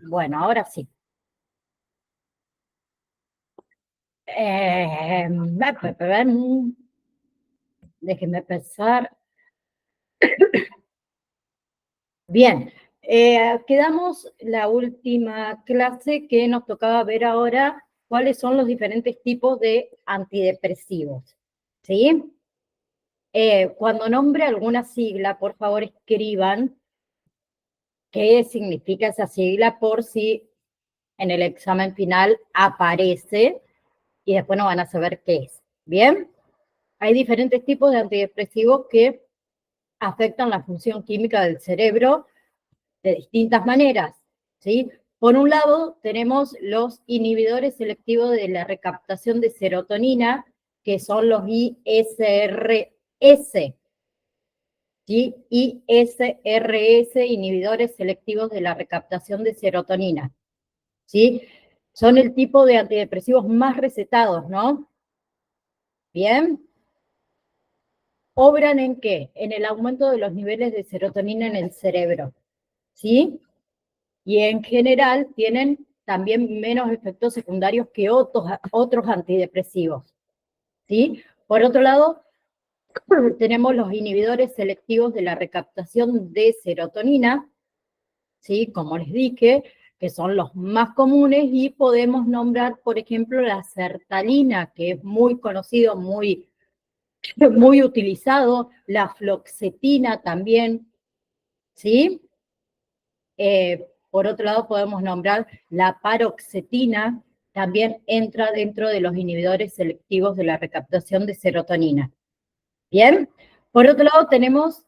Bueno, ahora sí. Déjenme pensar. Bien, quedamos la última clase que nos tocaba ver ahora cuáles son los diferentes tipos de antidepresivos. ¿Sí? Cuando nombre alguna sigla, por favor escriban qué significa esa sigla por si en el examen final aparece y después no van a saber qué es. ¿Bien? Hay diferentes tipos de antidepresivos que afectan la función química del cerebro de distintas maneras, ¿sí? Por un lado, tenemos los inhibidores selectivos de la recaptación de serotonina, que son los ISRS, ¿sí? ISRS, inhibidores selectivos de la recaptación de serotonina, ¿sí? Son el tipo de antidepresivos más recetados, ¿no? Bien. ¿Obran en qué? En el aumento de los niveles de serotonina en el cerebro, ¿sí? Y en general tienen también menos efectos secundarios que otros antidepresivos, ¿sí? Por otro lado, tenemos los inhibidores selectivos de la recaptación de serotonina, ¿sí? Como les dije, que son los más comunes y podemos nombrar, por ejemplo, la sertralina, que es muy conocido, muy utilizado, la fluoxetina también, ¿sí? Por otro lado, podemos nombrar la paroxetina, también entra dentro de los inhibidores selectivos de la recaptación de serotonina. Bien, por otro lado tenemos,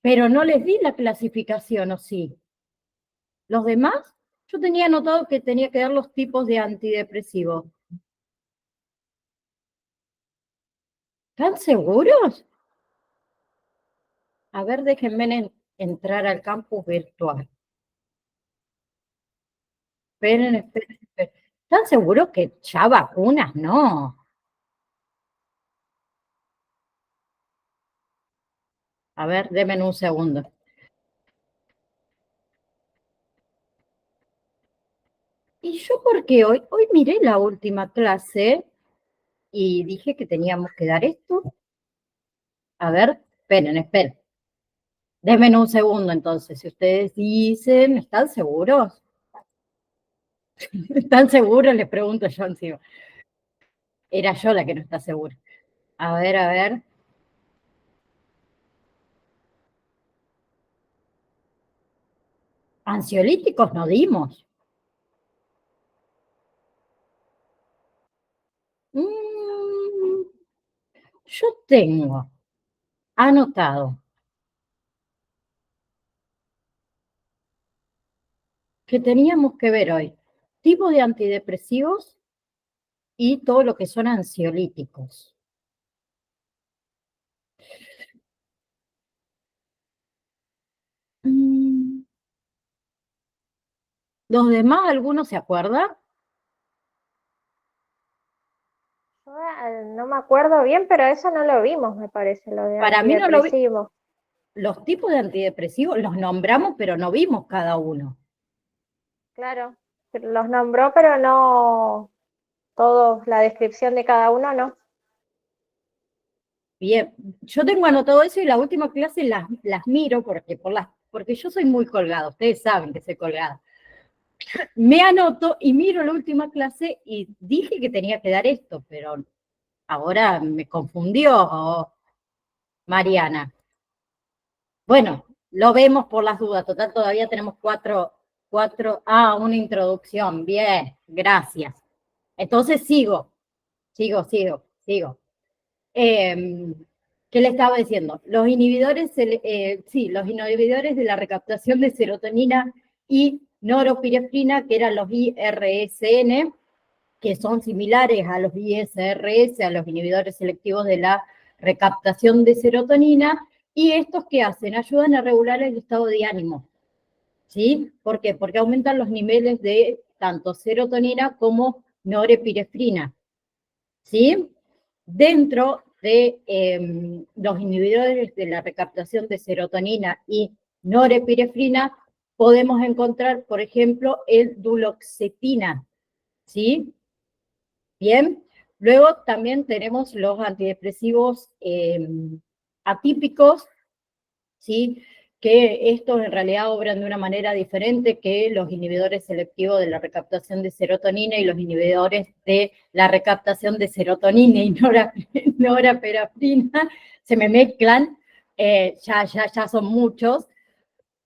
pero no les di la clasificación, ¿o sí? ¿Los demás? Yo tenía anotado que tenía que dar los tipos de antidepresivos. ¿Están seguros? A ver, déjenme entrar al campus virtual. Esperen. ¿Están seguros que ya vacunas? No. A ver, denme un segundo. ¿Y yo por qué hoy miré la última clase y dije que teníamos que dar esto? A ver, esperen. Denme un segundo entonces. Si ustedes dicen, ¿están seguros? ¿Están seguros? Les pregunto yo encima. Era yo la que no está segura. A ver. Ansiolíticos no dimos. Mm, yo tengo anotado que teníamos que ver hoy tipo de antidepresivos y todo lo que son ansiolíticos. ¿Los demás, alguno se acuerda? Yo, no me acuerdo bien, pero eso no lo vimos, me parece, lo de Para mí no lo vi. antidepresivos. Los tipos de antidepresivos los nombramos, pero no vimos cada uno. Claro, los nombró, pero no todos, la descripción de cada uno, no. Bien, yo tengo anotado eso y la última clase las miro porque yo soy muy colgada, ustedes saben que soy colgada. Me anoto y miro la última clase y dije que tenía que dar esto, pero ahora me confundió Mariana. Bueno, lo vemos por las dudas. Total, todavía tenemos una introducción. Bien, gracias. Entonces sigo. Eh, ¿Qué le estaba diciendo? Los inhibidores de la recaptación de serotonina y norepinefrina, que eran los IRSN, que son similares a los ISRS, a los inhibidores selectivos de la recaptación de serotonina, y estos que hacen, ayudan a regular el estado de ánimo, ¿sí? ¿Por qué? Porque aumentan los niveles de tanto serotonina como norepinefrina, ¿sí? Dentro de los inhibidores de la recaptación de serotonina y norepinefrina, podemos encontrar, por ejemplo, el duloxetina, ¿sí? Bien. Luego también tenemos los antidepresivos atípicos, ¿sí? Que estos en realidad obran de una manera diferente que los inhibidores selectivos de la recaptación de serotonina y los inhibidores de la recaptación de serotonina y norepinefrina, se me mezclan, ya son muchos.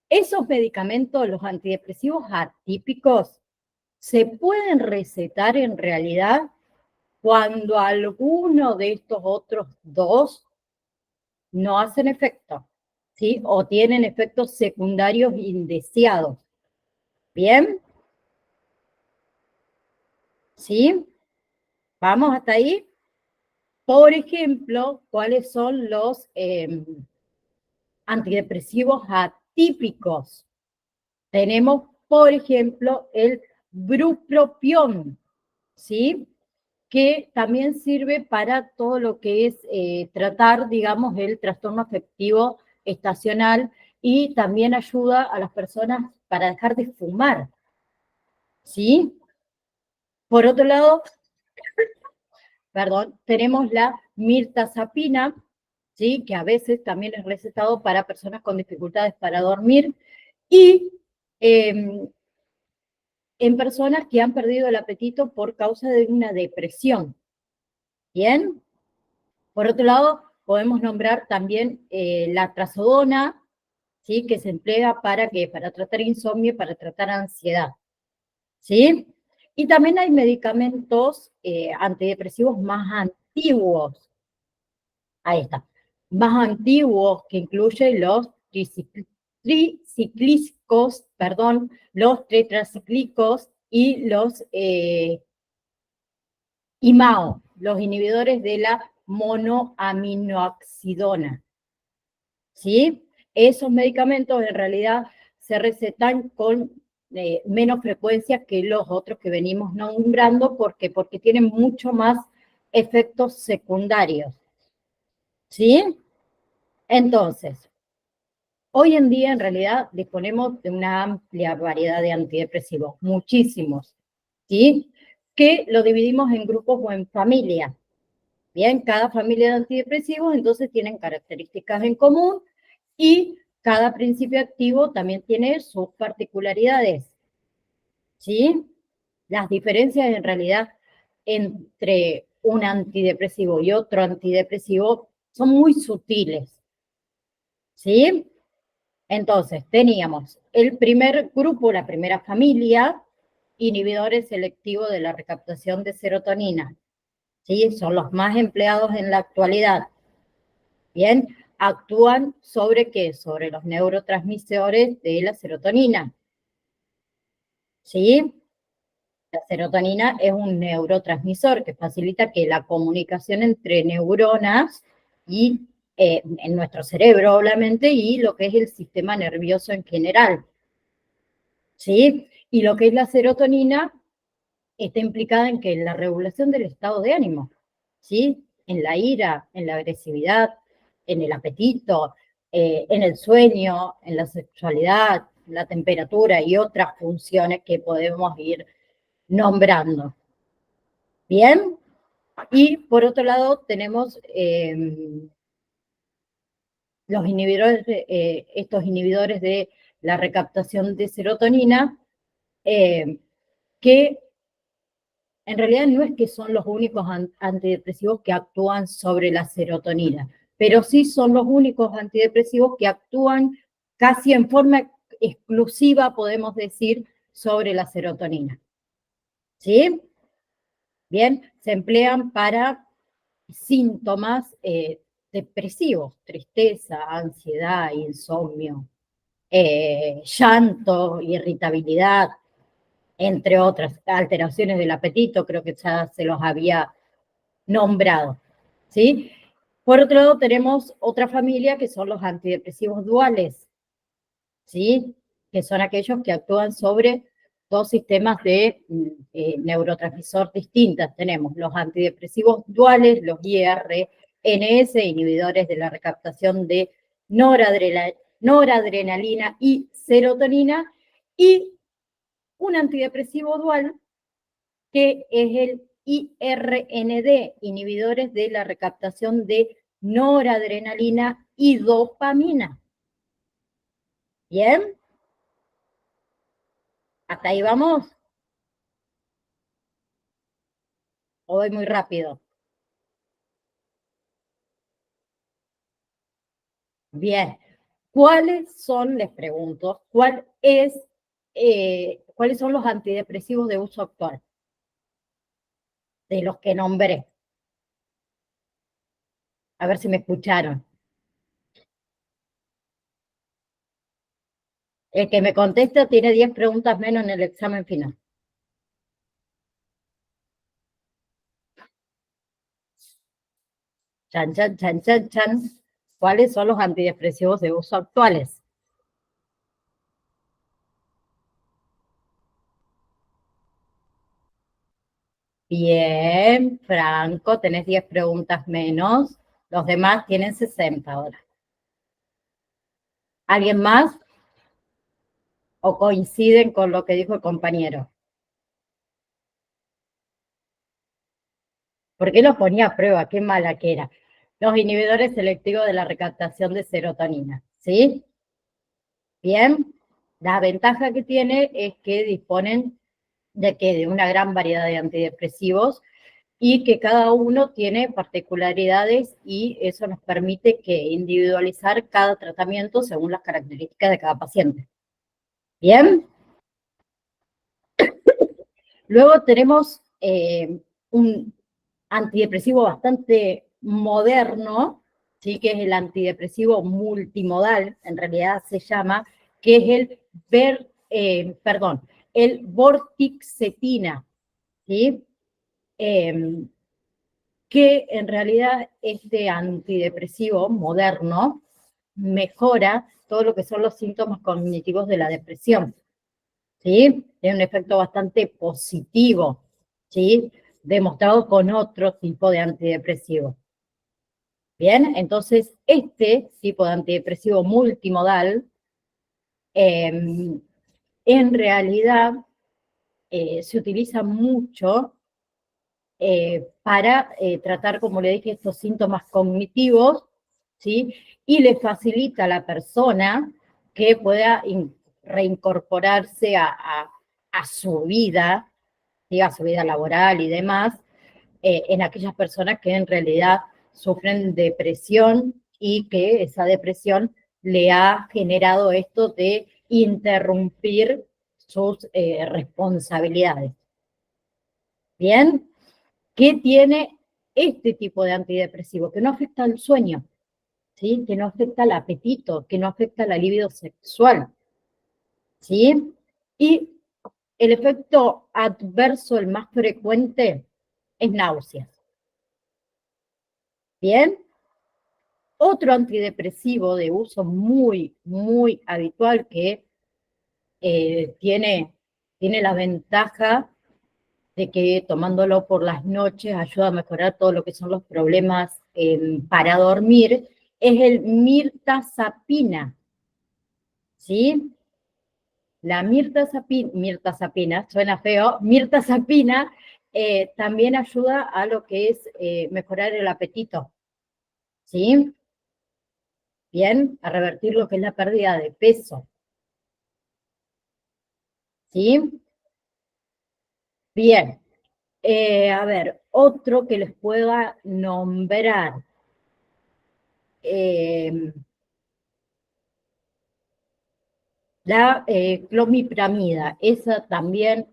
Esos medicamentos, los antidepresivos atípicos, se pueden recetar en realidad cuando alguno de estos otros dos no hacen efecto, ¿sí? O tienen efectos secundarios indeseados. ¿Bien? ¿Sí? ¿Vamos hasta ahí? Por ejemplo, ¿cuáles son los antidepresivos atípicos? Tenemos, por ejemplo, el bupropión, ¿sí? Que también sirve para todo lo que es tratar, digamos, el trastorno afectivo estacional y también ayuda a las personas para dejar de fumar, ¿sí? Por otro lado, perdón, tenemos la mirtazapina, ¿sí? Que a veces también es recetado para personas con dificultades para dormir y en personas que han perdido el apetito por causa de una depresión. ¿Bien? Por otro lado, podemos nombrar también la trazodona, ¿sí? Que se emplea para tratar insomnio y para tratar ansiedad. ¿Sí? Y también hay medicamentos antidepresivos más antiguos. Ahí está. Más antiguos que incluyen los tricíclicos, perdón, los tetracíclicos y los IMAO, los inhibidores de la monoaminoxidona. ¿Sí? Esos medicamentos en realidad se recetan con menos frecuencia que los otros que venimos nombrando, porque tienen mucho más efectos secundarios. ¿Sí? Entonces, hoy en día en realidad disponemos de una amplia variedad de antidepresivos, muchísimos, ¿sí? Que lo dividimos en grupos o en familias. Bien, cada familia de antidepresivos entonces tienen características en común y cada principio activo también tiene sus particularidades, ¿sí? Las diferencias en realidad entre un antidepresivo y otro antidepresivo son muy sutiles, ¿sí? Entonces, teníamos el primer grupo, la primera familia, inhibidores selectivos de la recaptación de serotonina, ¿sí? Son los más empleados en la actualidad. Bien, actúan sobre qué? Sobre los neurotransmisores de la serotonina. ¿Sí? La serotonina es un neurotransmisor que facilita que la comunicación entre neuronas y en nuestro cerebro, obviamente, y lo que es el sistema nervioso en general. ¿Sí? Y lo que es la serotonina está implicada en que la regulación del estado de ánimo, ¿sí? En la ira, en la agresividad, en el apetito, en el sueño, en la sexualidad, la temperatura y otras funciones que podemos ir nombrando. Bien, y por otro lado tenemos los inhibidores, estos inhibidores de la recaptación de serotonina, que en realidad no es que son los únicos antidepresivos que actúan sobre la serotonina, pero sí son los únicos antidepresivos que actúan casi en forma exclusiva, podemos decir, sobre la serotonina. ¿Sí? Bien, se emplean para síntomas depresivos, tristeza, ansiedad, insomnio, llanto, irritabilidad, entre otras alteraciones del apetito, creo que ya se los había nombrado, ¿sí? Por otro lado, tenemos otra familia que son los antidepresivos duales, ¿sí? Que son aquellos que actúan sobre dos sistemas de neurotransmisor distintas. Tenemos los antidepresivos duales, los IR, NS, inhibidores de la recaptación de noradrenalina y serotonina, y un antidepresivo dual, que es el IRND, inhibidores de la recaptación de noradrenalina y dopamina. ¿Bien? ¿Hasta ahí vamos? ¿O voy muy rápido? Bien. ¿Cuáles son, les pregunto, cuáles son los antidepresivos de uso actual? De los que nombré. A ver si me escucharon. El que me contesta tiene 10 preguntas menos en el examen final. Chan, chan, chan, chan, chan. ¿Cuáles son los antidepresivos de uso actuales? Bien, Franco, tenés 10 preguntas menos. Los demás tienen 60 ahora. ¿Alguien más? ¿O coinciden con lo que dijo el compañero? ¿Por qué los ponía a prueba? Qué mala que era. Los inhibidores selectivos de la recaptación de serotonina, ¿sí? Bien. La ventaja que tiene es que disponen de una gran variedad de antidepresivos y que cada uno tiene particularidades, y eso nos permite que individualizar cada tratamiento según las características de cada paciente. Bien. Luego tenemos un antidepresivo bastante moderno, ¿sí? Que es el antidepresivo multimodal, en realidad se llama, que es el vortixetina, ¿sí? Que en realidad este antidepresivo moderno mejora todo lo que son los síntomas cognitivos de la depresión, ¿sí? Tiene un efecto bastante positivo, ¿sí? Demostrado con otro tipo de antidepresivo. Bien, entonces este tipo de antidepresivo multimodal, en realidad se utiliza mucho para tratar, como le dije, estos síntomas cognitivos, ¿sí? Y le facilita a la persona que pueda reincorporarse a su vida, ¿sí? A su vida laboral y demás, en aquellas personas que en realidad sufren depresión y que esa depresión le ha generado esto de interrumpir sus responsabilidades. ¿Bien? ¿Qué tiene este tipo de antidepresivo? Que no afecta al sueño, ¿sí? Que no afecta al apetito, que no afecta la libido sexual, ¿sí? Y el efecto adverso, el más frecuente, es náuseas. ¿Bien? Otro antidepresivo de uso muy, muy habitual que tiene la ventaja de que tomándolo por las noches ayuda a mejorar todo lo que son los problemas para dormir, es el mirtazapina, ¿sí? La mirtazapina, suena feo, mirtazapina también ayuda a lo que es mejorar el apetito, ¿sí? Bien, a revertir lo que es la pérdida de peso, ¿sí? Bien, a ver, otro que les pueda nombrar. La clomipramida, esa también,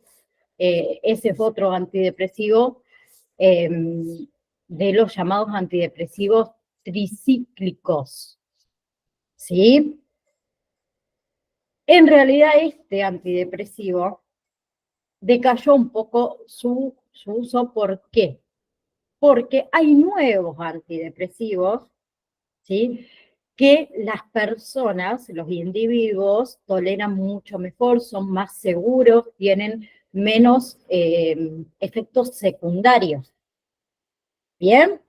ese es otro antidepresivo de los llamados antidepresivos tricíclicos, ¿sí? En realidad este antidepresivo decayó un poco su uso. ¿Por qué? Porque hay nuevos antidepresivos, ¿sí? Que las personas, los individuos, toleran mucho mejor, son más seguros, tienen menos efectos secundarios. ¿Bien?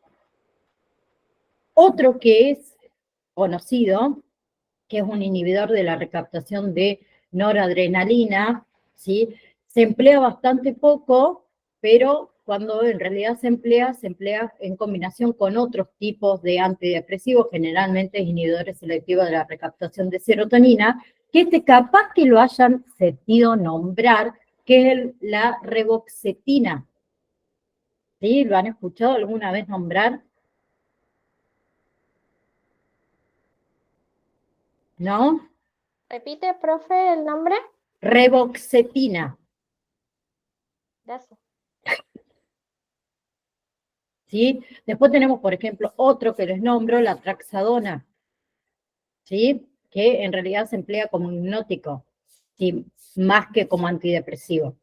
Otro que es conocido, que es un inhibidor de la recaptación de noradrenalina, ¿sí? Se emplea bastante poco, pero cuando en realidad se emplea en combinación con otros tipos de antidepresivos, generalmente inhibidores selectivos de la recaptación de serotonina, que capaz que lo hayan sentido nombrar, que es la reboxetina. ¿Sí? ¿Lo han escuchado alguna vez nombrar? ¿No? Repite, profe, el nombre. Reboxetina. Gracias. ¿Sí? Después tenemos, por ejemplo, otro que les nombro, la traxadona, ¿sí? Que en realidad se emplea como hipnótico, ¿sí? Más que como antidepresivo,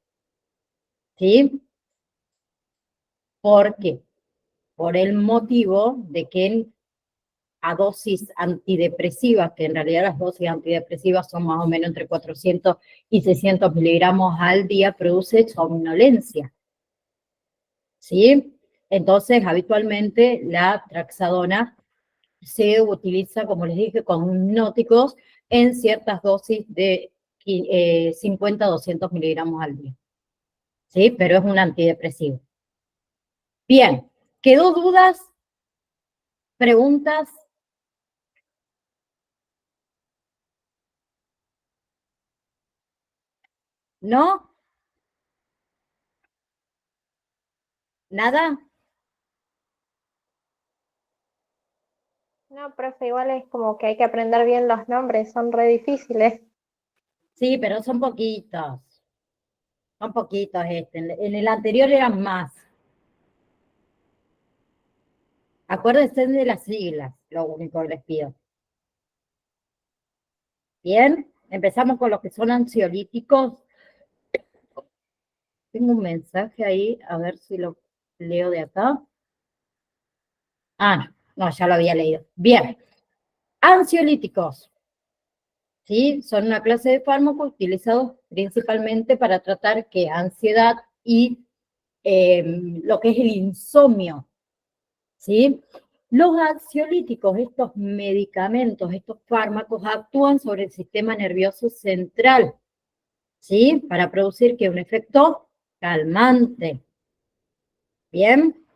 ¿sí? ¿Por qué? Por el motivo de que a dosis antidepresivas, que en realidad las dosis antidepresivas son más o menos entre 400 y 600 miligramos al día, produce somnolencia, ¿sí? Entonces, habitualmente la traxadona se utiliza, como les dije, con hipnóticos en ciertas dosis de 50 a 200 miligramos al día. ¿Sí? Pero es un antidepresivo. Bien, ¿quedó dudas? ¿Preguntas? ¿No? ¿Nada? No, profe, igual es como que hay que aprender bien los nombres, son re difíciles. Sí, pero son poquitos. Son poquitos este. En el anterior eran más. Acuérdense de las siglas, lo único que les pido. Bien, empezamos con los que son ansiolíticos. Tengo un mensaje ahí, a ver si lo leo de acá. Ah, no, ya lo había leído. Bien, ansiolíticos, ¿sí? Son una clase de fármacos utilizados principalmente para tratar que ansiedad y lo que es el insomnio, ¿sí? Los ansiolíticos, estos medicamentos, estos fármacos, actúan sobre el sistema nervioso central, ¿sí? Para producir que un efecto calmante. ¿Bien?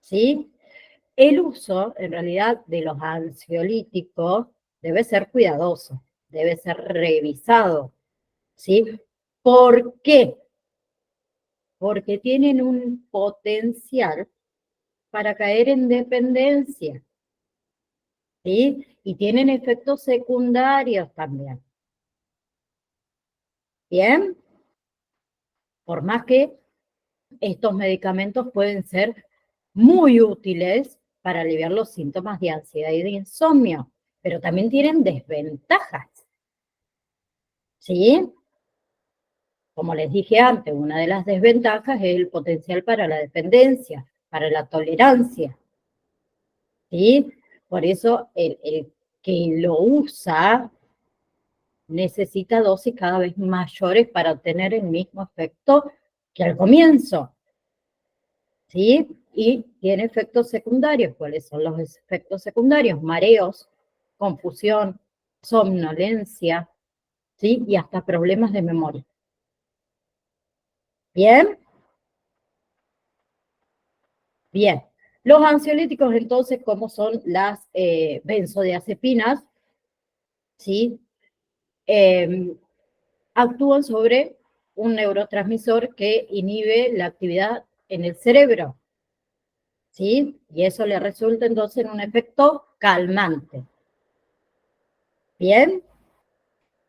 ¿Sí? El uso, en realidad, de los ansiolíticos debe ser cuidadoso, debe ser revisado, ¿sí? ¿Por qué? Porque tienen un potencial para caer en dependencia, ¿sí? Y tienen efectos secundarios también. ¿Bien? Por más que estos medicamentos pueden ser muy útiles para aliviar los síntomas de ansiedad y de insomnio, pero también tienen desventajas, ¿sí? Como les dije antes, una de las desventajas es el potencial para la dependencia, para la tolerancia, ¿sí? Por eso el que lo usa necesita dosis cada vez mayores para obtener el mismo efecto que al comienzo, ¿sí? Y tiene efectos secundarios. ¿Cuáles son los efectos secundarios? Mareos, confusión, somnolencia, ¿sí? Y hasta problemas de memoria. ¿Bien? Bien. Los ansiolíticos, entonces, como son las benzodiazepinas, ¿sí? Actúan sobre un neurotransmisor que inhibe la actividad en el cerebro, ¿sí? Y eso le resulta entonces en un efecto calmante. ¿Bien?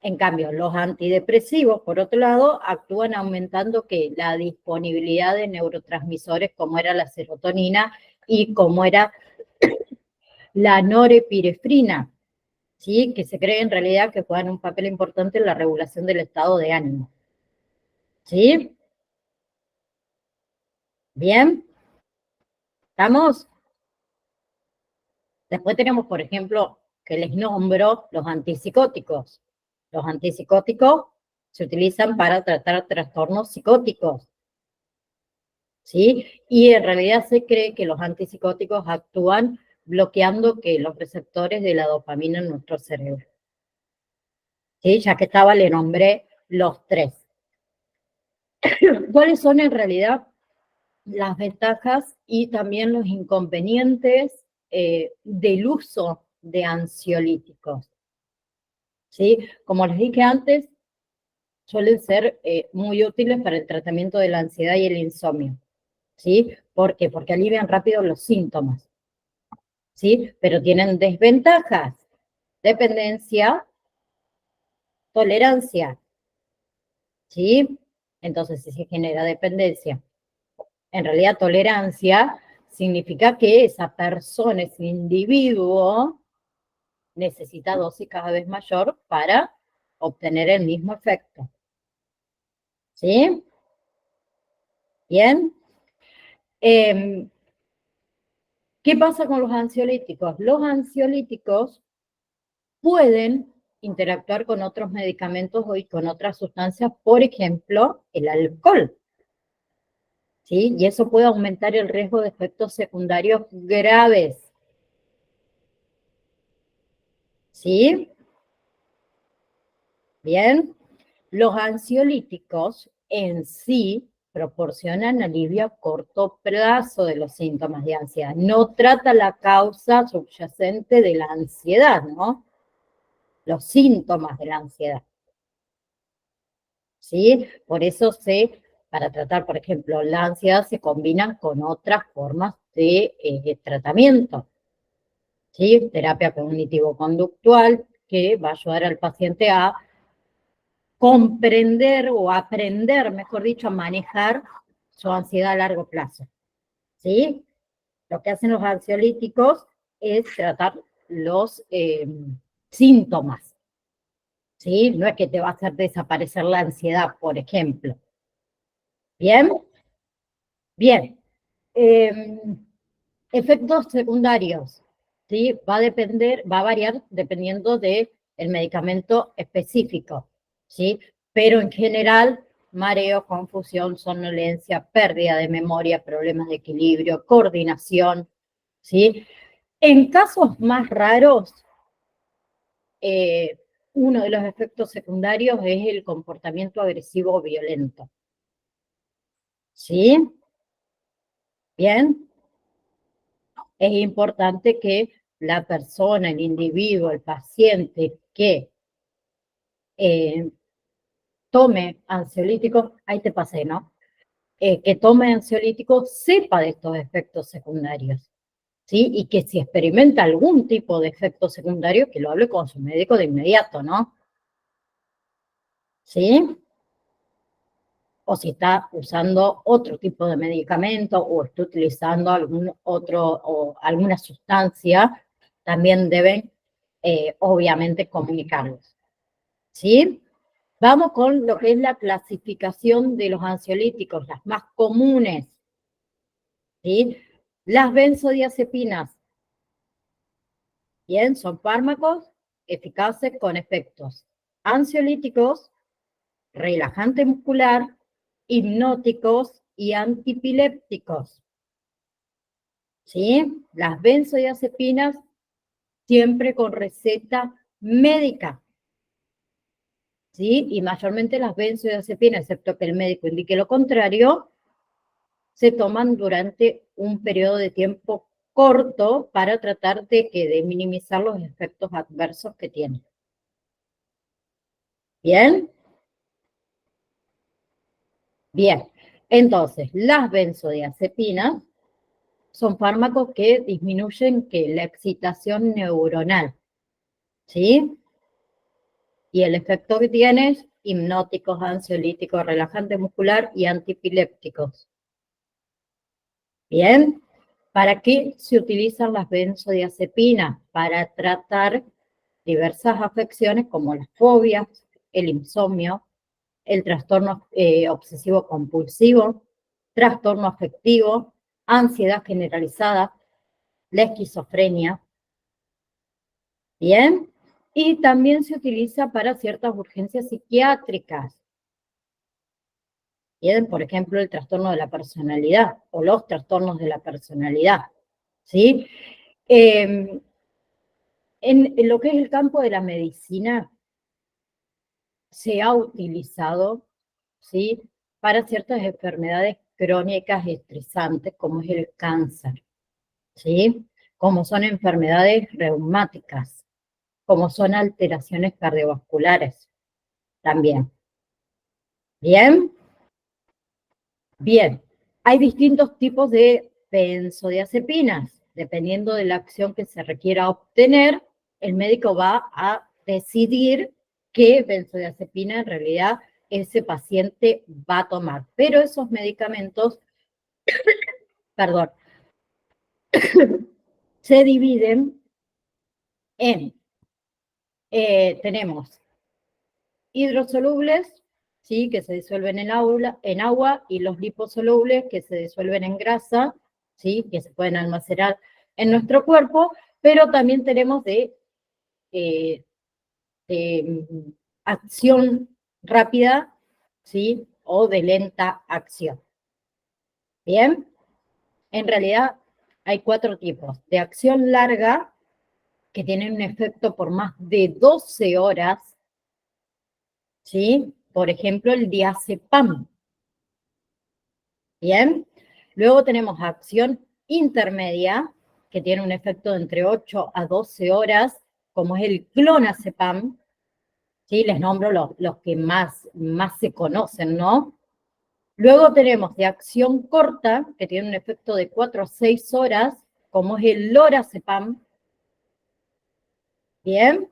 En cambio, los antidepresivos, por otro lado, actúan aumentando que la disponibilidad de neurotransmisores como era la serotonina y como era la norepinefrina, ¿sí? Que se cree en realidad que juegan un papel importante en la regulación del estado de ánimo. ¿Sí? ¿Bien? ¿Estamos? Después tenemos, por ejemplo, que les nombro los antipsicóticos. Los antipsicóticos se utilizan para tratar trastornos psicóticos. ¿sí? Y en realidad se cree que los antipsicóticos actúan bloqueando que los receptores de la dopamina en nuestro cerebro. ¿Sí? Ya que estaba, le nombré los tres. ¿Cuáles son en realidad las ventajas y también los inconvenientes del uso de ansiolíticos? ¿Sí? Como les dije antes, suelen ser muy útiles para el tratamiento de la ansiedad y el insomnio. ¿Sí? ¿Por qué? Porque alivian rápido los síntomas. ¿Sí? Pero tienen desventajas. Dependencia, tolerancia. ¿Sí? Entonces, si se genera dependencia, en realidad tolerancia significa que esa persona, ese individuo, necesita dosis cada vez mayor para obtener el mismo efecto. ¿Sí? Bien. ¿Qué pasa con los ansiolíticos? Los ansiolíticos pueden interactuar con otros medicamentos y con otras sustancias, por ejemplo, el alcohol. ¿Sí? Y eso puede aumentar el riesgo de efectos secundarios graves. ¿Sí? Bien. Los ansiolíticos en sí proporcionan alivio a corto plazo de los síntomas de ansiedad. No trata la causa subyacente de la ansiedad, ¿no? Los síntomas de la ansiedad. ¿Sí? Por eso para tratar, por ejemplo, la ansiedad se combinan con otras formas de tratamiento. ¿Sí? Terapia cognitivo-conductual, que va a ayudar al paciente a comprender o aprender, mejor dicho, a manejar su ansiedad a largo plazo. ¿Sí? Lo que hacen los ansiolíticos es tratar los síntomas. ¿Sí? No es que te va a hacer desaparecer la ansiedad, por ejemplo. ¿Bien? Bien. Efectos secundarios, ¿sí? Va a variar dependiendo del medicamento específico, ¿sí? Pero en general, mareo, confusión, somnolencia, pérdida de memoria, problemas de equilibrio, coordinación, ¿sí? En casos más raros, uno de los efectos secundarios es el comportamiento agresivo o violento, ¿sí? Bien. Es importante que la persona, el individuo, el paciente que tome ansiolíticos, ahí te pasé, ¿no? Que tome ansiolíticos sepa de estos efectos secundarios, ¿sí? Y que si experimenta algún tipo de efecto secundario, que lo hable con su médico de inmediato, ¿no? ¿Sí? O si está usando otro tipo de medicamento o está utilizando algún otro o alguna sustancia, también deben obviamente comunicarlos. ¿Sí? Vamos con lo que es la clasificación de los ansiolíticos, las más comunes. ¿Sí? Las benzodiazepinas, bien, son fármacos eficaces con efectos ansiolíticos, relajante muscular, hipnóticos y antipilépticos. ¿Sí? Las benzodiazepinas siempre con receta médica. ¿Sí? Y mayormente las benzodiazepinas, excepto que el médico indique lo contrario, se toman durante un periodo de tiempo corto para tratar de minimizar los efectos adversos que tienen. ¿Bien? Bien. Entonces, las benzodiazepinas son fármacos que disminuyen la excitación neuronal, ¿sí? Y el efecto que tiene es hipnóticos, ansiolíticos, relajante muscular y antipilépticos. Bien, ¿para qué se utilizan las benzodiazepinas? Para tratar diversas afecciones como las fobias, el insomnio, el trastorno obsesivo compulsivo, trastorno afectivo, ansiedad generalizada, la esquizofrenia. Bien, y también se utiliza para ciertas urgencias psiquiátricas. Bien, por ejemplo, el trastorno de la personalidad o los trastornos de la personalidad, ¿sí? En lo que es el campo de la medicina, se ha utilizado, ¿sí? Para ciertas enfermedades crónicas estresantes, como es el cáncer, ¿sí? Como son enfermedades reumáticas, como son alteraciones cardiovasculares también. ¿Bien? Bien. Hay distintos tipos de benzodiazepinas. Dependiendo de la acción que se requiera obtener, el médico va a decidir qué benzodiazepina en realidad ese paciente va a tomar. Pero esos medicamentos, perdón, se dividen en, tenemos hidrosolubles, ¿sí? Que se disuelven en agua, y los liposolubles, que se disuelven en grasa, ¿sí? Que se pueden almacenar en nuestro cuerpo, pero también tenemos eh, de acción rápida, ¿sí? O de lenta acción. ¿Bien? En realidad hay 4 tipos. De acción larga, que tienen un efecto por más de 12 horas, ¿sí? Por ejemplo, el diazepam. ¿Bien? Luego tenemos acción intermedia, que tiene un efecto de entre 8 a 12 horas, como es el clonazepam. ¿Sí? Les nombro los que más se conocen, ¿no? Luego tenemos de acción corta, que tiene un efecto de 4 a 6 horas, como es el lorazepam. ¿Bien?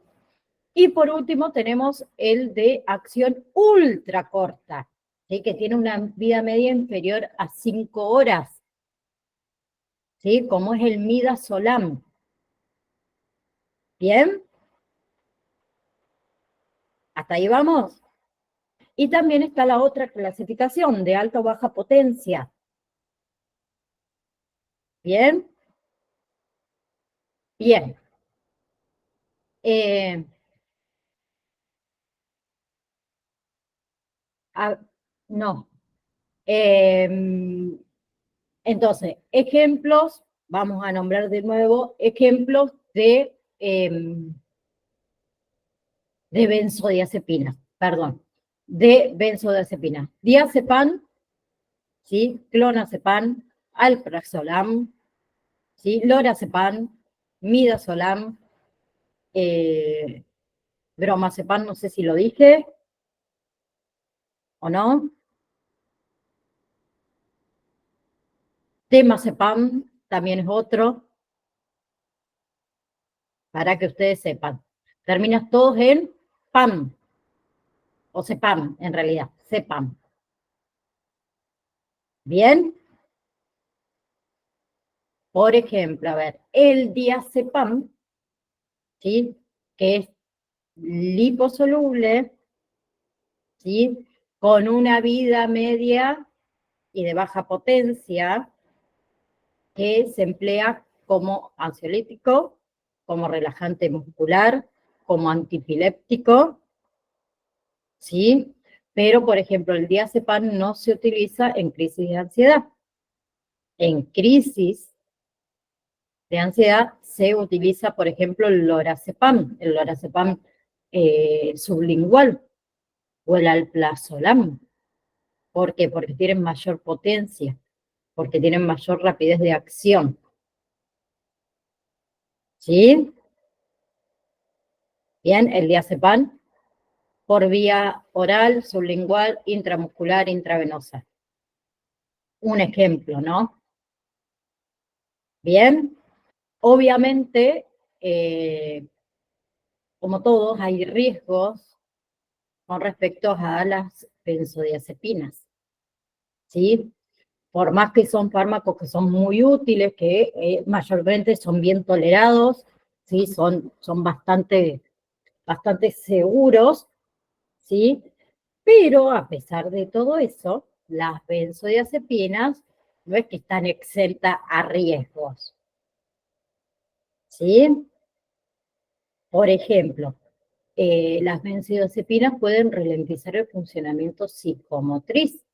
Y por último tenemos el de acción ultra corta, ¿sí? Que tiene una vida media inferior a 5 horas, ¿sí? Como es el midazolam. ¿Bien? ¿Hasta ahí vamos? Y también está la otra clasificación de alta o baja potencia. ¿Bien? Bien. Eh, no. Entonces, ejemplos, vamos a nombrar de nuevo ejemplos de benzodiazepinas, perdón, de benzodiazepinas. Diazepam, ¿sí? Clonazepam, alprazolam, ¿sí? Lorazepam, midazolam, eh, bromazepam, no sé si lo dije o no. Temazepam también es otro, para que ustedes sepan. Terminas todos en PAM, o CEPAM, en realidad, CEPAM. ¿Bien? Por ejemplo, a ver, el diazepam, ¿sí? Que es liposoluble, ¿sí? Con una vida media y de baja potencia, que se emplea como ansiolítico, como relajante muscular, como antipiléptico, ¿sí? Pero, por ejemplo, el diazepam no se utiliza en crisis de ansiedad. En crisis de ansiedad se utiliza, por ejemplo, el lorazepam sublingual o el alprazolam. ¿Por qué? Porque tienen mayor potencia, porque tienen mayor rapidez de acción. ¿Sí? Bien, el diazepam por vía oral, sublingual, intramuscular, intravenosa. Un ejemplo, ¿no? Bien, obviamente, como todos, hay riesgos con respecto a las benzodiazepinas, ¿sí? Por más que son fármacos que son muy útiles, que mayormente son bien tolerados, ¿sí? Son bastante seguros, ¿sí? Pero a pesar de todo eso, las benzodiazepinas no es que están exentas a riesgos, ¿sí? Por ejemplo, las benzodiazepinas pueden ralentizar el funcionamiento psicomotriz,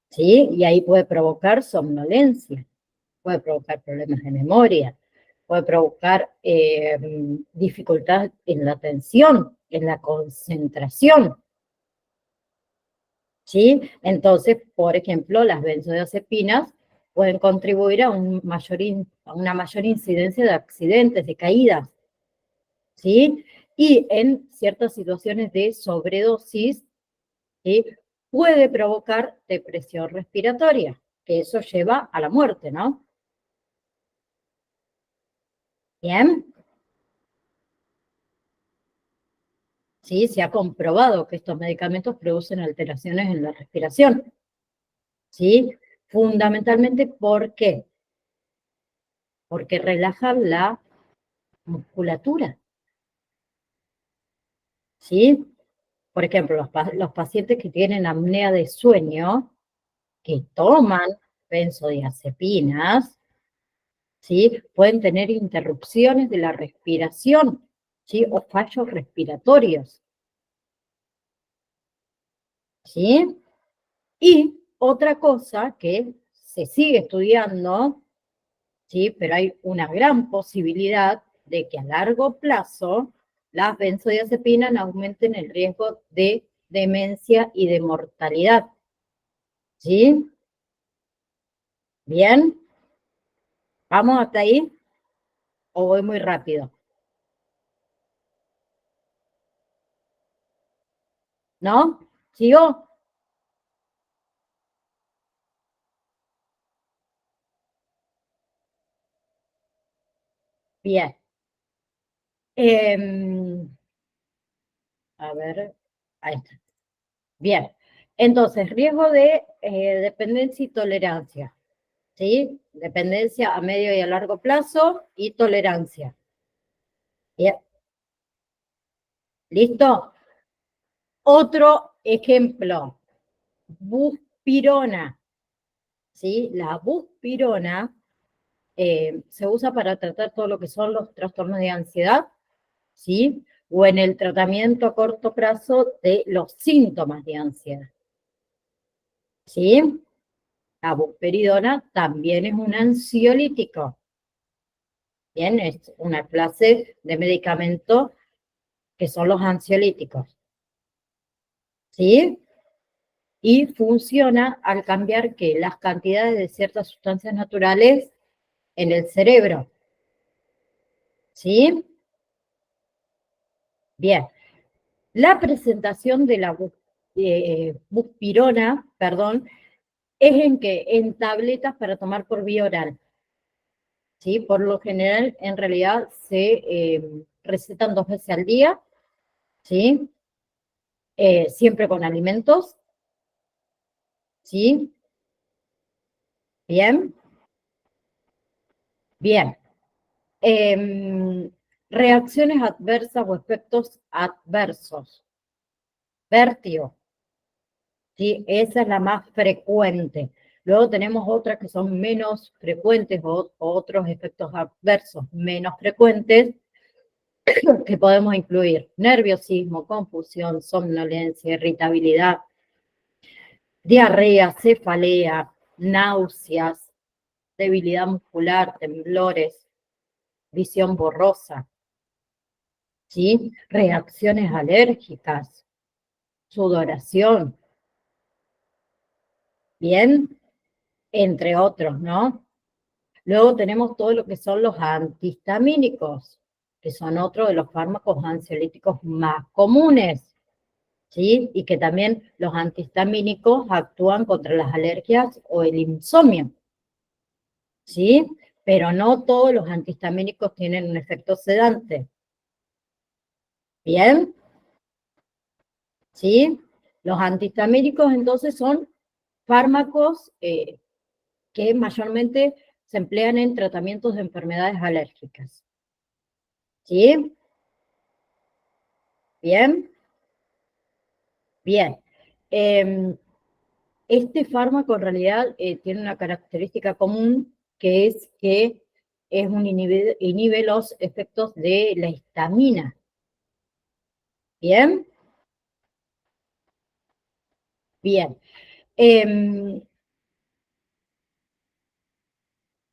¿sí? Y ahí puede provocar somnolencia, puede provocar problemas de memoria, puede provocar dificultad en la atención, en la concentración, ¿sí? Entonces, por ejemplo, las benzodiazepinas pueden contribuir a, a una mayor incidencia de accidentes, de caídas, ¿sí? Y en ciertas situaciones de sobredosis, ¿sí? Puede provocar depresión respiratoria, que eso lleva a la muerte, ¿no? Bien, sí, se ha comprobado que estos medicamentos producen alteraciones en la respiración, ¿sí? Fundamentalmente, ¿por qué? Porque relajan la musculatura, ¿sí? Por ejemplo, los pacientes que tienen apnea de sueño, que toman benzodiazepinas, ¿sí? Pueden tener interrupciones de la respiración, ¿sí? O fallos respiratorios, ¿sí? Y otra cosa que se sigue estudiando, ¿sí? Pero hay una gran posibilidad de que a largo plazo las benzodiazepinas aumenten el riesgo de demencia y de mortalidad, ¿sí? Bien, ¿vamos hasta ahí o voy muy rápido? ¿No? ¿Sigo? Bien. A ver, ahí está. Bien. Entonces, riesgo de dependencia y tolerancia, ¿sí? Dependencia a medio y a largo plazo y tolerancia. Bien, ¿listo? Otro ejemplo, buspirona, ¿sí? La buspirona se usa para tratar todo lo que son los trastornos de ansiedad, ¿sí? O en el tratamiento a corto plazo de los síntomas de ansiedad, ¿sí? La buspirona también es un ansiolítico, ¿bien? Es una clase de medicamento que son los ansiolíticos, ¿sí? Y funciona al cambiar que las cantidades de ciertas sustancias naturales en el cerebro, ¿sí? Bien, la presentación de la buspirona, perdón, es en que en tabletas para tomar por vía oral, ¿sí? Por lo general, en realidad, se recetan 2 veces al día, ¿sí? Siempre con alimentos, ¿sí? Bien, bien. Eh, reacciones adversas o efectos adversos. Vértigo, ¿sí? Esa es la más frecuente. Luego tenemos otras que son menos frecuentes o otros efectos adversos menos frecuentes que podemos incluir nerviosismo, confusión, somnolencia, irritabilidad, diarrea, cefalea, náuseas, debilidad muscular, temblores, visión borrosa, ¿sí? Reacciones alérgicas, sudoración, bien, entre otros, ¿no? Luego tenemos todo lo que son los antihistamínicos, que son otro de los fármacos ansiolíticos más comunes, ¿sí? Y que también los antihistamínicos actúan contra las alergias o el insomnio, ¿sí? Pero no todos los antihistamínicos tienen un efecto sedante, ¿bien? ¿Sí? Los antihistamínicos entonces son fármacos que mayormente se emplean en tratamientos de enfermedades alérgicas, ¿sí? ¿Bien? Bien. Eh, este fármaco en realidad tiene una característica común que es que es inhibe los efectos de la histamina. ¿Bien? Bien.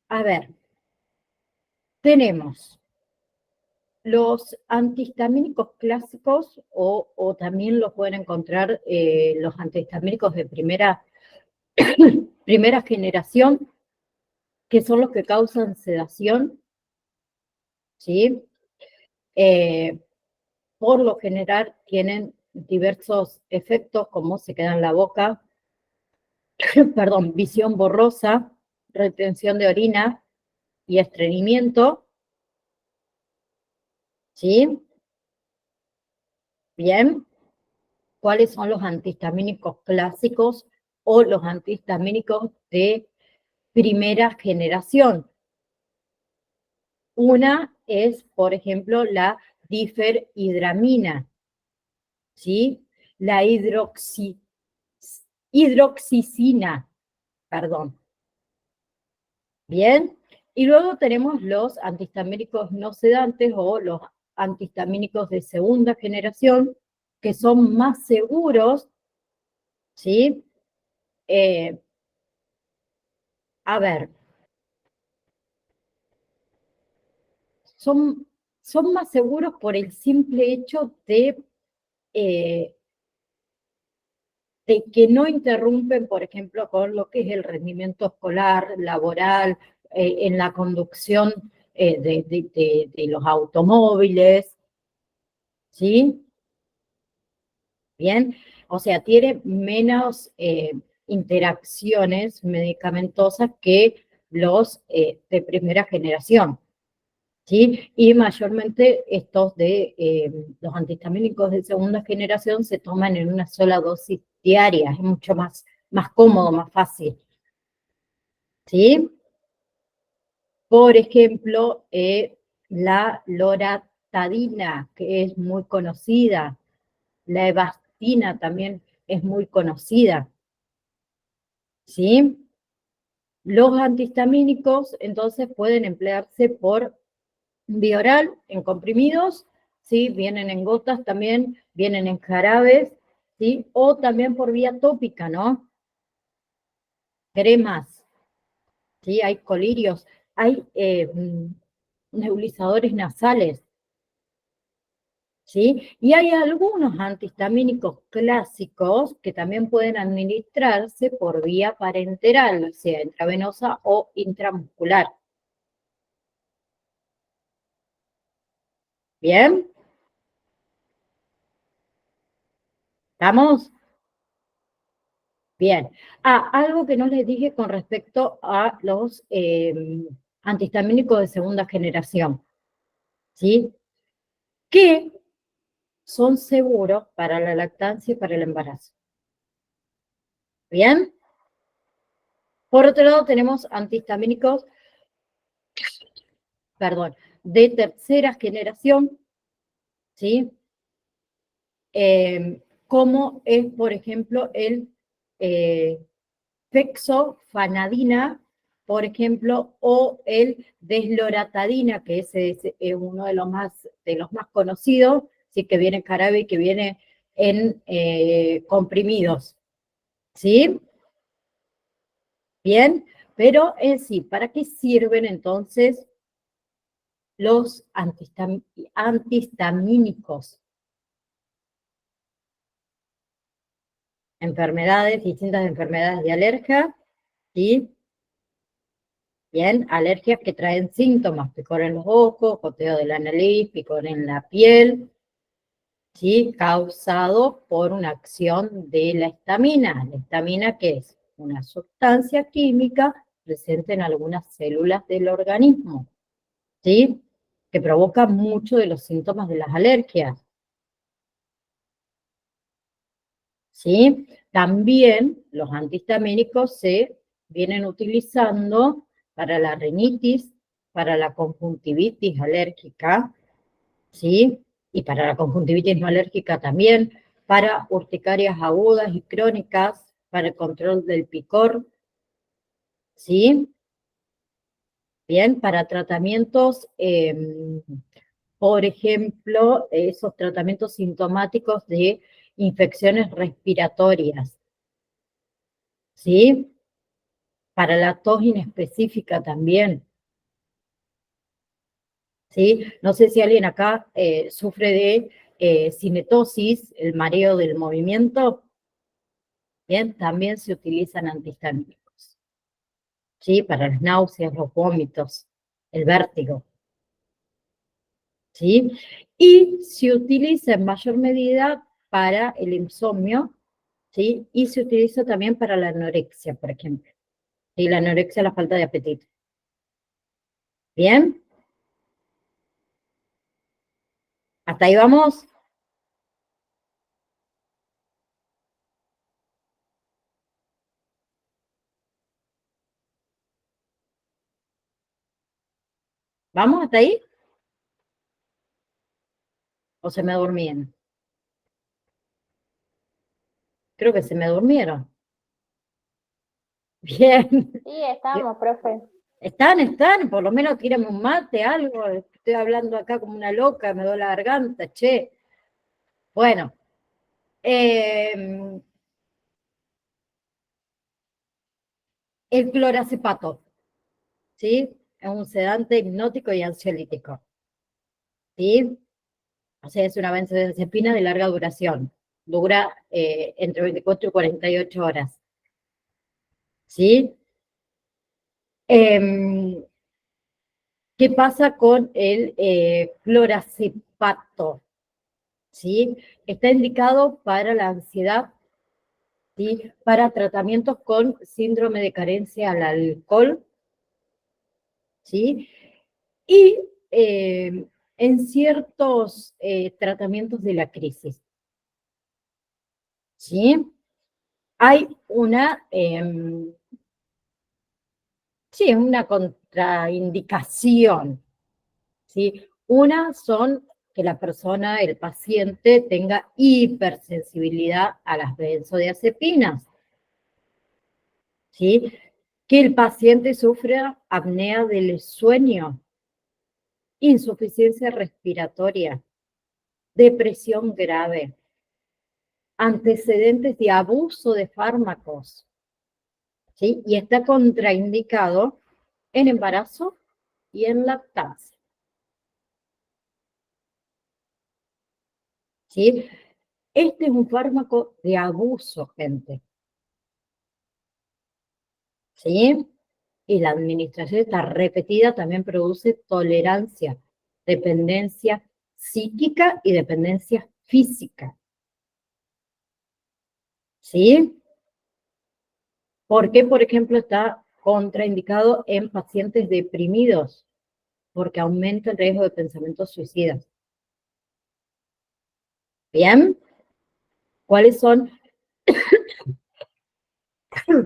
A ver, tenemos los antihistamínicos clásicos o también los pueden encontrar los antihistamínicos de primera generación, que son los que causan sedación, ¿sí? Por lo general tienen diversos efectos, como se queda en la boca, perdón, visión borrosa, retención de orina y estreñimiento, ¿sí? Bien, ¿cuáles son los antihistamínicos clásicos o los antihistamínicos de primera generación? Una es, por ejemplo, la difenhidramina, ¿sí? La hidroxicina, perdón. Bien, y luego tenemos los antihistamínicos no sedantes o los antihistamínicos de segunda generación, que son más seguros, ¿sí? A ver, son, son más seguros por el simple hecho eh, de que no interrumpen, por ejemplo, con lo que es el rendimiento escolar, laboral, en la conducción de los automóviles, ¿sí? Bien, o sea, tiene menos interacciones medicamentosas que los de primera generación, ¿sí? Y mayormente estos de los antihistamínicos de segunda generación se toman en una sola dosis diaria, es mucho más cómodo, más fácil, ¿sí? Por ejemplo, la loratadina, que es muy conocida, la evastina también es muy conocida, ¿sí? Los antihistamínicos entonces pueden emplearse por vía oral, en comprimidos, ¿sí? Vienen en gotas también, vienen en jarabes, ¿sí? O también por vía tópica, ¿no? Cremas, ¿sí? Hay colirios, hay nebulizadores nasales, ¿sí? Y hay algunos antihistamínicos clásicos que también pueden administrarse por vía parenteral, sea intravenosa o intramuscular. ¿Bien? ¿Estamos? Bien. Ah, algo que no les dije con respecto a los antihistamínicos de segunda generación, ¿sí? Que son seguros para la lactancia y para el embarazo. ¿Bien? Por otro lado, tenemos antihistamínicos, perdón, de tercera generación, ¿sí? Como es, por ejemplo, el eh, fexofanadina, por ejemplo, o el desloratadina, que ese es uno de los más conocidos, sí, que viene en jarabe y que viene en comprimidos, ¿sí? Bien, pero en sí, ¿para qué sirven entonces los antihistamínicos? Enfermedades, distintas enfermedades de alergia, ¿sí? Bien, alergias que traen síntomas, picor en los ojos, goteo de la nariz, picor en la piel, ¿sí? Causado por una acción de la histamina. La histamina, ¿qué es? Una sustancia química presente en algunas células del organismo, ¿sí? Que provoca muchos de los síntomas de las alergias, ¿sí? También los antihistamínicos se vienen utilizando para la rinitis, para la conjuntivitis alérgica, ¿sí? Y para la conjuntivitis no alérgica también, para urticarias agudas y crónicas, para el control del picor, ¿sí? Bien, para tratamientos, por ejemplo, esos tratamientos sintomáticos de infecciones respiratorias, ¿sí? para la tos inespecífica también. ¿Sí? No sé si alguien acá sufre de cinetosis, el mareo del movimiento. Bien, también se utilizan antihistamínicos. ¿Sí? Para las náuseas, los vómitos, el vértigo. ¿Sí? Y se utiliza en mayor medida para el insomnio, ¿sí? Y se utiliza también para la anorexia, por ejemplo. Y la anorexia es la falta de apetito. ¿Bien? ¿Hasta ahí vamos? ¿Vamos hasta ahí? ¿O se me durmieron? Creo que se me durmieron. Bien. Sí, estamos, profe. Están, por lo menos tírenme un mate, algo. Estoy hablando acá como una loca, me duele la garganta, che. Bueno, el clorazepato, ¿sí? Es un sedante hipnótico y ansiolítico, ¿sí? O sea, es una benzodiazepina de larga duración. Dura entre 24 y 48 horas, ¿sí? ¿Qué pasa con el clorazepato? ¿Sí? Está indicado para la ansiedad, ¿sí? Para tratamientos con síndrome de carencia al alcohol, ¿sí? Y en ciertos tratamientos de la crisis, ¿sí? Hay una contraindicación, ¿sí? Una son que la persona, el paciente, tenga hipersensibilidad a las benzodiazepinas, ¿sí? Que el paciente sufra apnea del sueño, insuficiencia respiratoria, depresión grave, antecedentes de abuso de fármacos, ¿sí? Y está contraindicado en embarazo y en lactancia, ¿sí? Este es un fármaco de abuso, gente, ¿sí? Y la administración está repetida también produce tolerancia, dependencia psíquica y dependencia física, ¿sí? ¿Por qué, por ejemplo, está contraindicado en pacientes deprimidos? Porque aumenta el riesgo de pensamientos suicidas. ¿Bien? ¿Cuáles son,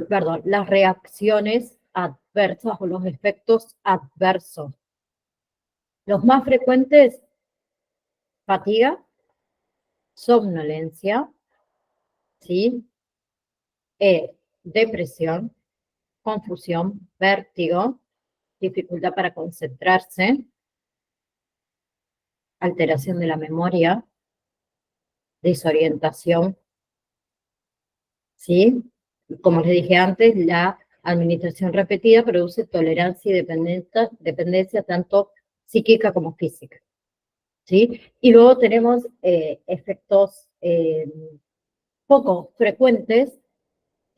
perdón, las reacciones adversas o los efectos adversos? Los más frecuentes, fatiga, somnolencia, ¿sí? Depresión, confusión, vértigo, dificultad para concentrarse, alteración de la memoria, desorientación, ¿sí? Como les dije antes, la administración repetida produce tolerancia y dependencia tanto psíquica como física, ¿sí? Y luego tenemos efectos poco frecuentes,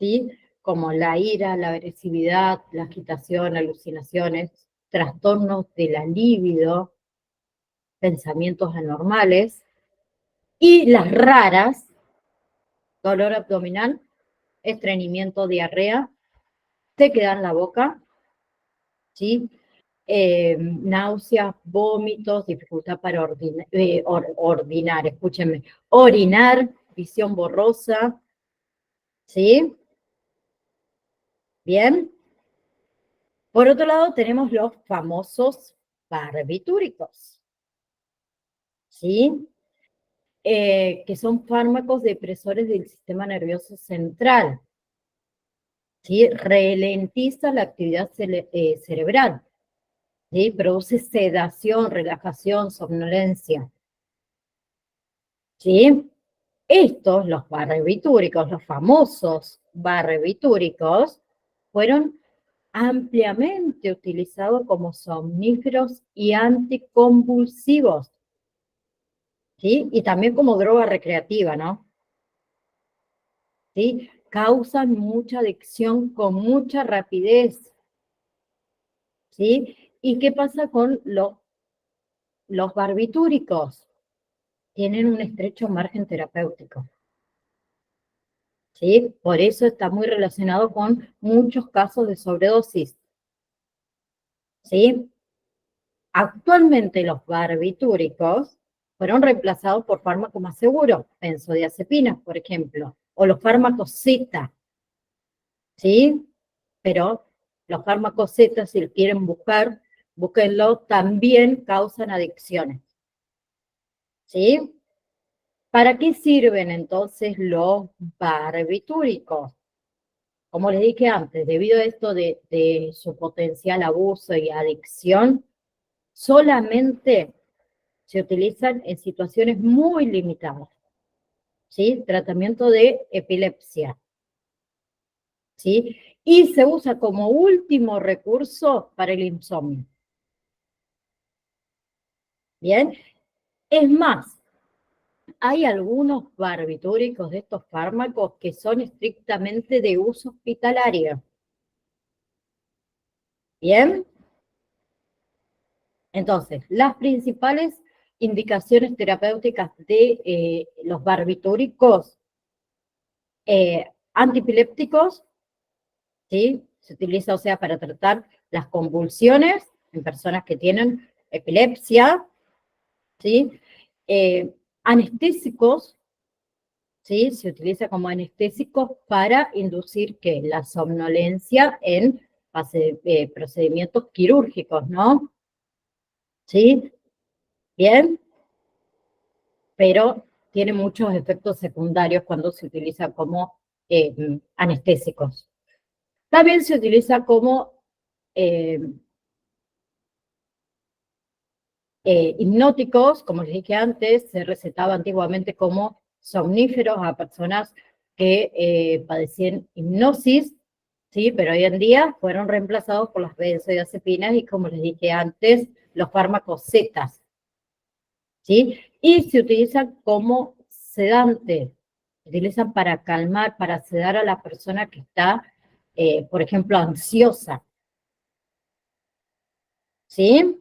¿sí? Como la ira, la agresividad, la agitación, alucinaciones, trastornos de la libido, pensamientos anormales, y las raras, dolor abdominal, estreñimiento, diarrea, sequedad en la boca, ¿sí? Náuseas, vómitos, dificultad para ordinar, escúchenme, orinar, visión borrosa, ¿sí? Bien. Por otro lado, tenemos los famosos barbitúricos, ¿sí? Que son fármacos depresores del sistema nervioso central, ¿sí? Ralentiza la actividad cerebral, ¿sí? Produce sedación, relajación, somnolencia, ¿sí? Estos, los barbitúricos, los famosos barbitúricos, fueron ampliamente utilizado como somníferos y anticonvulsivos, ¿sí? Y también como droga recreativa, ¿no? ¿Sí? Causan mucha adicción con mucha rapidez, ¿sí? ¿Y qué pasa con los barbitúricos? Tienen un estrecho margen terapéutico, ¿sí? Por eso está muy relacionado con muchos casos de sobredosis, ¿sí? Actualmente los barbitúricos fueron reemplazados por fármacos más seguros, benzodiazepinas, por ejemplo, o los fármacos Z, ¿sí? Pero los fármacos Z, si quieren buscar, búsquenlo, también causan adicciones, ¿sí? ¿Para qué sirven entonces los barbitúricos? Como les dije antes, debido a esto de su potencial abuso y adicción, solamente se utilizan en situaciones muy limitadas, ¿sí? Tratamiento de epilepsia, ¿sí? Y se usa como último recurso para el insomnio. Bien, es más, hay algunos barbitúricos de estos fármacos que son estrictamente de uso hospitalario. Bien, entonces, las principales indicaciones terapéuticas de los barbitúricos antipilépticos, ¿sí? Se utiliza, o sea, para tratar las convulsiones en personas que tienen epilepsia, ¿sí? Anestésicos, ¿sí? Se utiliza como anestésicos para inducir que la somnolencia en procedimientos quirúrgicos, ¿no? ¿Sí? Bien, pero tiene muchos efectos secundarios cuando se utiliza como anestésicos. También se utiliza como eh, hipnóticos, como les dije antes, se recetaba antiguamente como somníferos a personas que padecían hipnosis, ¿sí? Pero hoy en día fueron reemplazados por las benzodiazepinas y, como les dije antes, los fármacos Z, ¿sí? Y se utilizan como sedantes, se utilizan para calmar, para sedar a la persona que está, por ejemplo, ansiosa, ¿sí?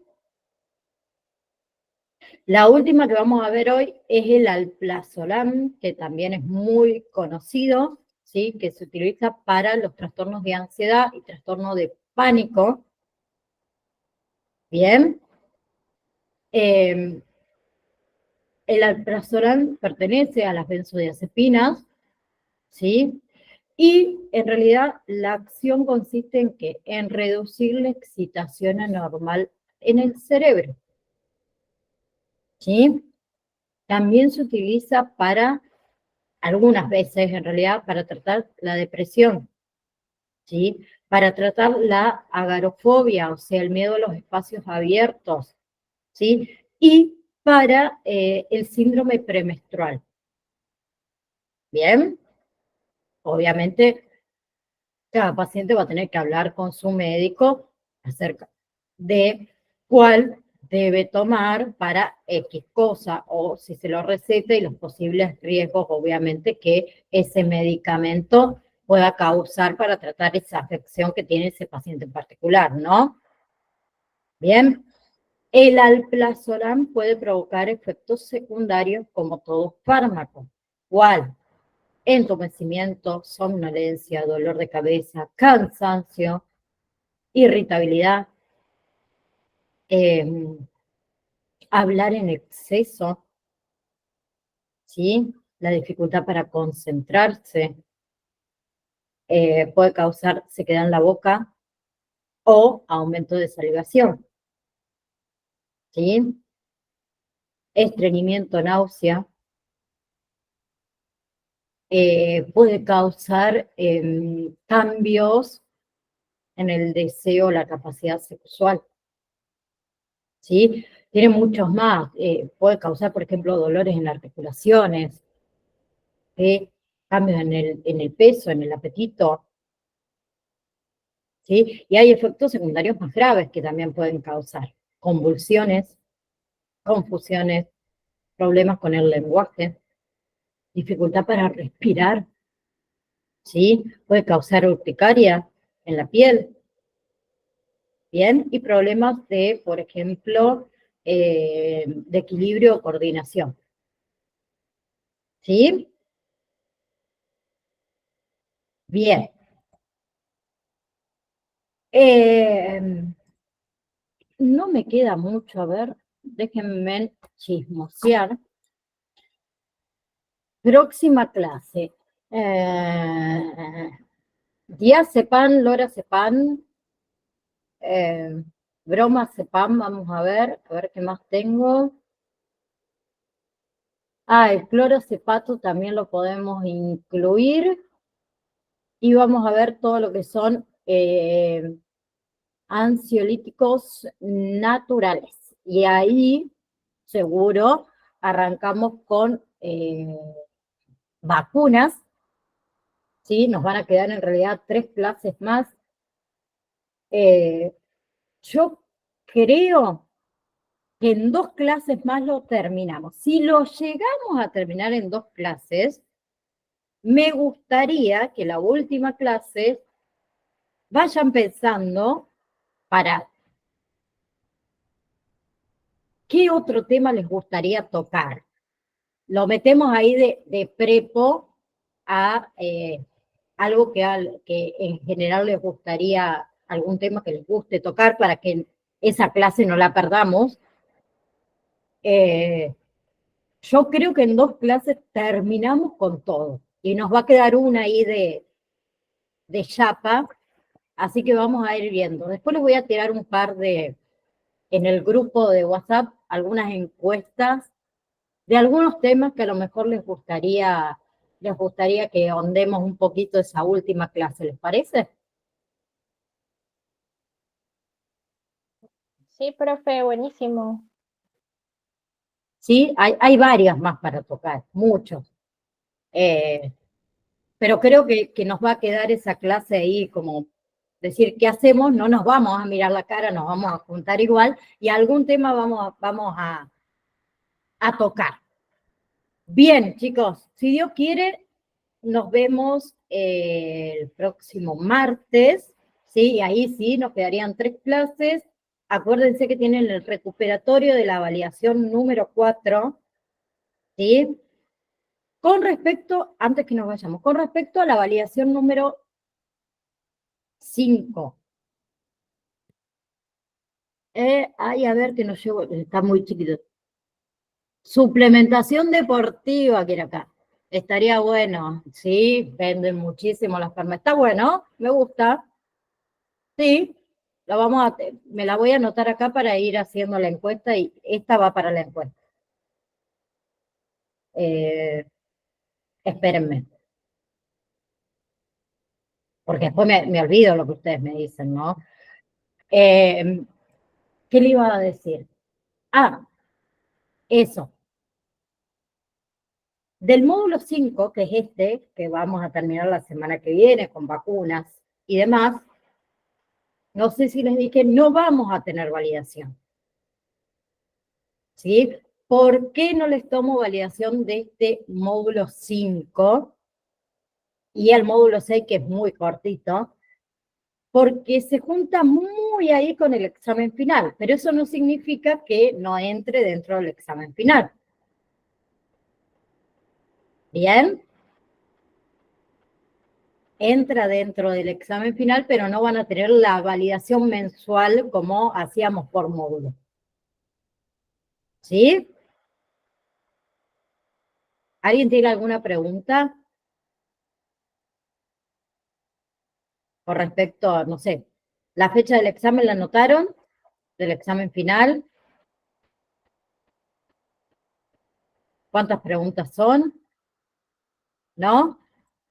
La última que vamos a ver hoy es el alprazolam, que también es muy conocido, ¿sí? Que se utiliza para los trastornos de ansiedad y trastorno de pánico. Bien. El alprazolam pertenece a las benzodiazepinas, ¿sí? Y en realidad la acción consiste en que en reducir la excitación anormal en el cerebro, ¿sí? También se utiliza para, algunas veces en realidad, para tratar la depresión, ¿sí? Para tratar la agorafobia, o sea, el miedo a los espacios abiertos, ¿sí? Y para el síndrome premenstrual. Bien, obviamente cada paciente va a tener que hablar con su médico acerca de cuál debe tomar para X cosa, o si se lo receta y los posibles riesgos, obviamente, que ese medicamento pueda causar para tratar esa afección que tiene ese paciente en particular, ¿no? Bien, el alprazolam puede provocar efectos secundarios como todo fármaco. ¿Cuál? Entumecimiento, somnolencia, dolor de cabeza, cansancio, irritabilidad, eh, hablar en exceso, ¿sí? La dificultad para concentrarse, puede causar sequedad en la boca o aumento de salivación, ¿sí? Estreñimiento, náusea, puede causar cambios en el deseo, la capacidad sexual, ¿sí? Tiene muchos más, puede causar, por ejemplo, dolores en las articulaciones, cambios en el peso, en el apetito, ¿sí? Y hay efectos secundarios más graves que también pueden causar convulsiones, confusiones, problemas con el lenguaje, dificultad para respirar, ¿sí? Puede causar urticaria en la piel, ¿bien? Y problemas de, por ejemplo, de equilibrio o coordinación, ¿sí? Bien. No me queda mucho, a ver, déjenme chismosear. Próxima clase. Diazepam, lorazepam, bromorazepam, vamos a ver qué más tengo. El clorocepato también lo podemos incluir. Y vamos a ver todo lo que son ansiolíticos naturales. Y ahí, seguro, arrancamos con vacunas, ¿sí? Nos van a quedar en realidad 3 clases más. Yo creo que en 2 clases más lo terminamos. Si lo llegamos a terminar en 2 clases, me gustaría que la última clase vayan pensando para qué otro tema les gustaría tocar. Lo metemos ahí de prepo a algo que en general les gustaría, algún tema que les guste tocar para que esa clase no la perdamos. Yo creo que en 2 clases terminamos con todo y nos va a quedar una ahí de chapa, así que vamos a ir viendo. Después les voy a tirar un par en el grupo de WhatsApp, algunas encuestas de algunos temas que a lo mejor les gustaría que ahondemos un poquito esa última clase, ¿les parece? Sí, profe, buenísimo. Sí, hay varias más para tocar, muchos. Pero creo que nos va a quedar esa clase ahí como decir, ¿qué hacemos? No nos vamos a mirar la cara, nos vamos a juntar igual y algún tema vamos a tocar. Bien, chicos, si Dios quiere, nos vemos el próximo martes, ¿sí? Y ahí sí, nos quedarían 3 clases. Acuérdense que tienen el recuperatorio de la avaliación número 4, ¿sí? Con respecto, antes que nos vayamos, con respecto a la avaliación número 5. A ver que nos llevo, está muy chiquito. Suplementación deportiva, que era acá. Estaría bueno, sí, venden muchísimo las farmacias. Está bueno, me gusta. Sí, me la voy a anotar acá para ir haciendo la encuesta y esta va para la encuesta. Espérenme, porque después me olvido lo que ustedes me dicen, ¿no? ¿Qué le iba a decir? Eso. Del módulo 5, que es este, que vamos a terminar la semana que viene con vacunas y demás, no sé si les dije, no vamos a tener validación. ¿Sí? ¿Por qué no les tomo validación de este módulo 5 y el módulo 6, que es muy cortito? Porque se junta muy ahí con el examen final, pero eso no significa que no entre dentro del examen final. ¿Bien? Entra dentro del examen final, pero no van a tener la validación mensual como hacíamos por módulo. ¿Sí? ¿Alguien tiene alguna pregunta con respecto a, no sé, la fecha del examen la anotaron? ¿Del examen final? ¿Cuántas preguntas son? ¿No?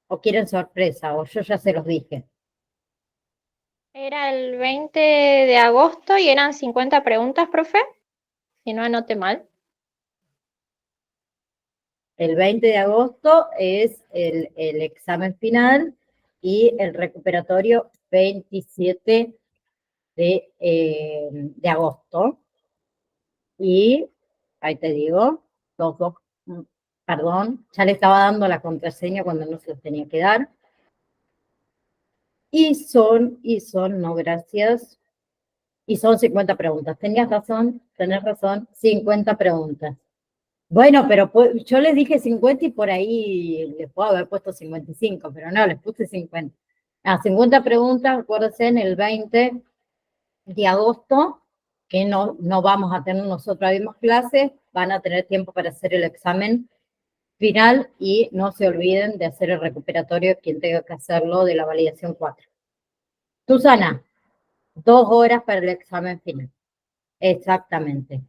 ¿O quieren sorpresa? O yo ya se los dije. Era el 20 de agosto y eran 50 preguntas, profe, si no anoté mal. El 20 de agosto es el examen final y el recuperatorio 27 de agosto. Y, ahí te digo, perdón, ya le estaba dando la contraseña cuando no se los tenía que dar. Y son, no gracias, y son 50 preguntas. Tenés razón, 50 preguntas. Bueno, pero yo les dije 50 y por ahí les puedo haber puesto 55, pero no, les puse 50. 50 preguntas, acuérdense, en el 20 de agosto, que no vamos a tener nosotros mismas clases, van a tener tiempo para hacer el examen final y no se olviden de hacer el recuperatorio, quien tenga que hacerlo, de la validación 4. Susana, 2 horas para el examen final. Exactamente.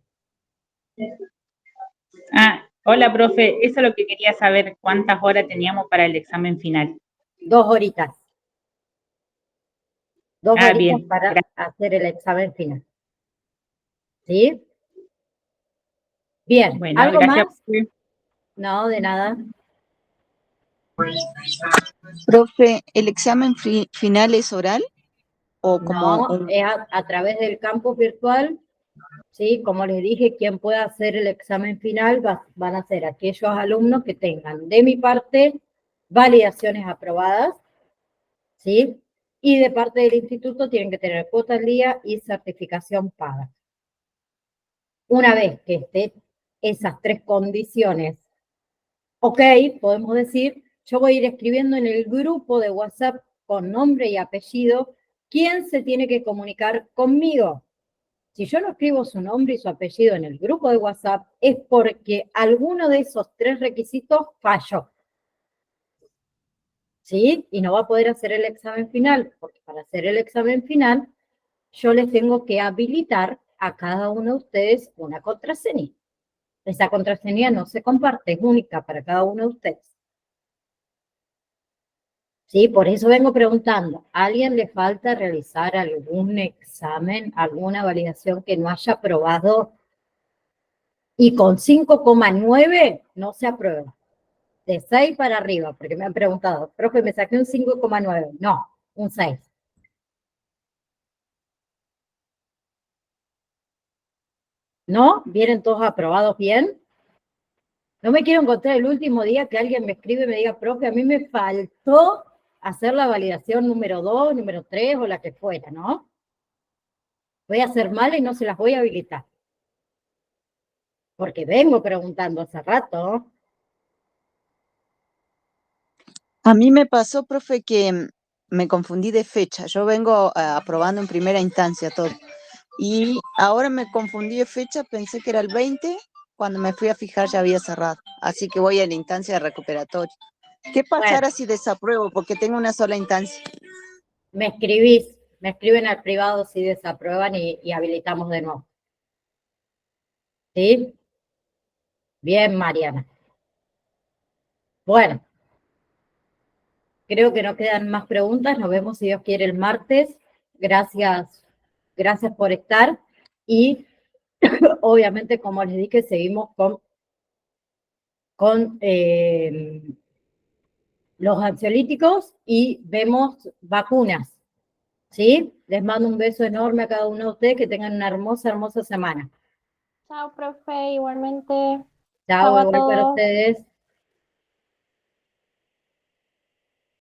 Hola, profe, eso es lo que quería saber, cuántas horas teníamos para el examen final. 2 horitas. 2 horitas bien, para gracias. hacer el examen final. ¿Sí? Bien, Bueno, ¿algo gracias, más? profe. No, de nada. Profe, ¿el examen final es oral o como No, es a través del campus virtual. Sí, como les dije, quien pueda hacer el examen final van a ser aquellos alumnos que tengan, de mi parte, validaciones aprobadas, ¿sí? Y de parte del instituto tienen que tener cuota al día y certificación paga. Una vez que estén esas 3 condiciones, ok, podemos decir, yo voy a ir escribiendo en el grupo de WhatsApp con nombre y apellido quién se tiene que comunicar conmigo. Si yo no escribo su nombre y su apellido en el grupo de WhatsApp, es porque alguno de esos 3 requisitos falló. ¿Sí? Y no va a poder hacer el examen final, porque para hacer el examen final, yo les tengo que habilitar a cada uno de ustedes una contraseña. Esa contraseña no se comparte, es única para cada uno de ustedes. ¿Sí? Por eso vengo preguntando, ¿a alguien le falta realizar algún examen, alguna validación que no haya aprobado? Y con 5,9 no se aprueba. De 6 para arriba, porque me han preguntado, profe, me saqué un 5,9. No, un 6. ¿No? ¿Vienen todos aprobados bien? No me quiero encontrar el último día que alguien me escribe y me diga, profe, a mí me faltó hacer la validación número 2, número 3 o la que fuera, ¿no? Voy a hacer mal y no se las voy a habilitar. Porque vengo preguntando hace rato. A mí me pasó, profe, que me confundí de fecha. Yo vengo aprobando en primera instancia todo. Y ahora me confundí de fecha, pensé que era el 20, cuando me fui a fijar ya había cerrado. Así que voy a la instancia de recuperatorio. ¿Qué pasará si desapruebo? Porque tengo una sola instancia. Me escriben al privado si desaprueban y habilitamos de nuevo. ¿Sí? Bien, Mariana. Bueno, creo que no quedan más preguntas. Nos vemos, si Dios quiere, el martes. Gracias por estar. Y obviamente, como les dije, seguimos con los ansiolíticos y vemos vacunas. ¿Sí? Les mando un beso enorme a cada uno de ustedes. Que tengan una hermosa semana. Chao, profe, igualmente. Chao, Chao a igual para todos. ustedes.